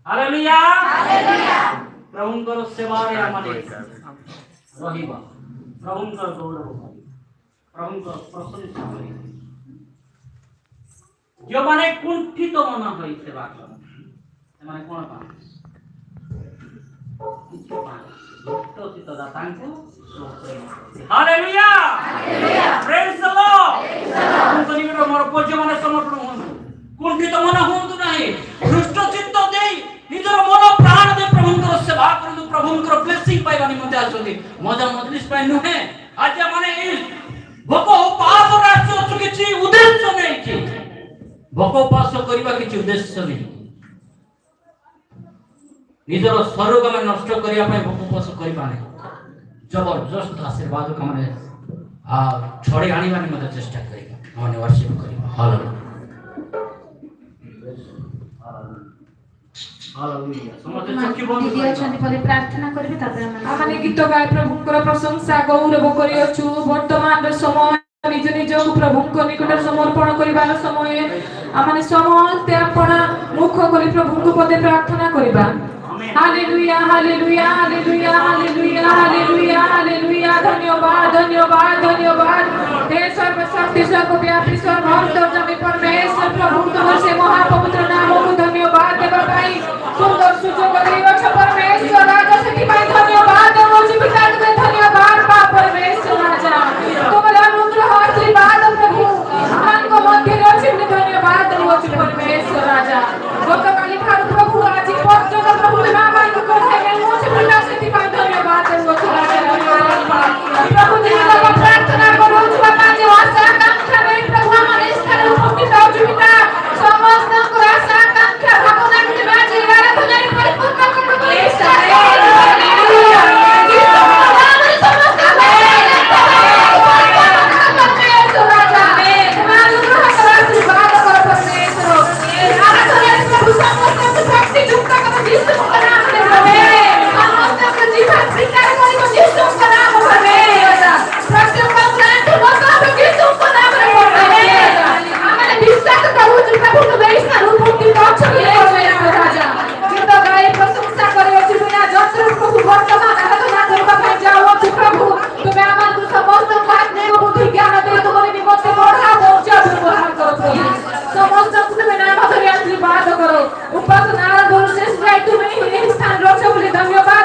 Hallelujah प्रभुଙ୍କର ସେବାରେ ଆମେ ରହିବା ପ୍ରଭୁଙ୍କର ଗୌରବ କରି ପ୍ରଭୁଙ୍କର ପ୍ରଶଂସା କରି ଯେଉଁମାନେ କୁଣ୍ଠିତ ମନ ହୋଇ ସେବା କରନ୍ତି ସେମାନେ କ'ଣ ପାଆନ୍ତି? କିଛି ପାଆନ୍ତି ଭକ୍ତିଚିତ ଦାତାଙ୍କୁ ହାଲେଲୁୟା ପ୍ରେଜ୍ ଦ ଲର୍ଡ ମୋର ପୂଜ୍ୟମାନେ ସମର୍ପଣ ହୁଅନ୍ତୁ କୁଣ୍ଠିତ ମନ ହୁଅନ୍ତୁ ନାହିଁ ଦୃଷ୍ଟ ଚିତ୍ତ ଦେଇ ନିଜର ମନ ପ୍ରାଣ ଦେଇ ପ୍ରଭୁଙ୍କର ସେବା କରନ୍ତୁ ପ୍ରଭୁଙ୍କର ବ୍ଲେସିଂ ପାଇବା ନିମନ୍ତେ ଆସନ୍ତି ମଜା ମଜଲିସ୍ ପାଇଁ ନୁହେଁ ଆଜି ମାନେ ଏଇ ଭୋକ ଉପାସ ଆସୁଛୁ କିଛି ଉଦ୍ଦେଶ୍ୟ ନେଇକି ଭୋକ ଉପାସ କରିବା କିଛି ଉଦ୍ଦେଶ୍ୟ ନେଇ ନିଜର ଶରୀରକୁ ଆମେ ନଷ୍ଟ କରିବା ପାଇଁ ଭୋକ ଉପାସ କରିବା ନାହିଁ ଜବରଦସ୍ତ ଆଶୀର୍ବାଦକୁ ଆମେ ଛଡେଇ ଆଣିବା ନିମନ୍ତେ ଚେଷ୍ଟା କରିବା ଆମେ ୱାର୍ସିପ କରିବା ହାଲେଲୁୟା गीत गाय प्रभु प्रशंसा गौरव करियछु वर्तमान समय निज निज प्रभु निकट समर्पण करिबार समय आमाने समस्त अपना मुख करि प्रभु को पदे प्रार्थना करिबा hallelujah hallelujah hallelujah hallelujah hallelujah hallelujah धन्यवाद धन्यवाद धन्यवाद हे सर्वशक्ति सर्वव्यापी सर्वभक्त जमी परमेश्वर प्रभु तुमर से महापवित्र नाम को धन्यवाद देबा पाई सुंदर सुजोग देवछ परमेश्वर राजा सती पाई धन्यवाद देवछ पिता के धन्यवाद बा परमेश्वर राजा तुमरा अनुग्रह आशीर्वाद प्रभु मान को मध्य अछि धन्यवाद देवछ परमेश्वर राजा गतकाली ठार प्रभु आज पर्यंत प्रभु नाम को कथाय देवछ पिता सती पाई धन्यवाद देवछ राजा प्रभु जी को प्रार्थना करू बाबा जे आशा आकांक्षा में प्रभु हमारे स्थान उपस्थित हो पिता समस्त को आशा आकांक्षा भावना के बाजी आराधना परिपूर्ण करू हालेलुया हमारे समस्त परमेश्वर राजा अनुग्रह कर आशीर्वाद कर परमेश्वर आराधना प्रभु समस्त शक्ति युक्त कर यीशु के नाम में प्रभु समस्त को जीवन स्वीकार करी यीशु के नाम में प्रत्येक प्रांत मत यीशु के नाम में हमारे विश्वास करू प्रभु के वैष्णव रूप की पक्ष में राजा गीत गाय प्रशंसा करे अछि बिना जंत्र प्रभु वर्तमान आराधना करबा ପାଇଁ जाओ अछि प्रभु तुमे आमान को समस्त बात ने बुद्धि ज्ञान दे तुम्हारे निमित्त बढ़ा पहुंचा व्यवहार करो प्रभु समस्त तुमे नाम धरि आशीर्वाद करो उपासना और शेष राय तुम्हें ही स्थान रखो बोली धन्यवाद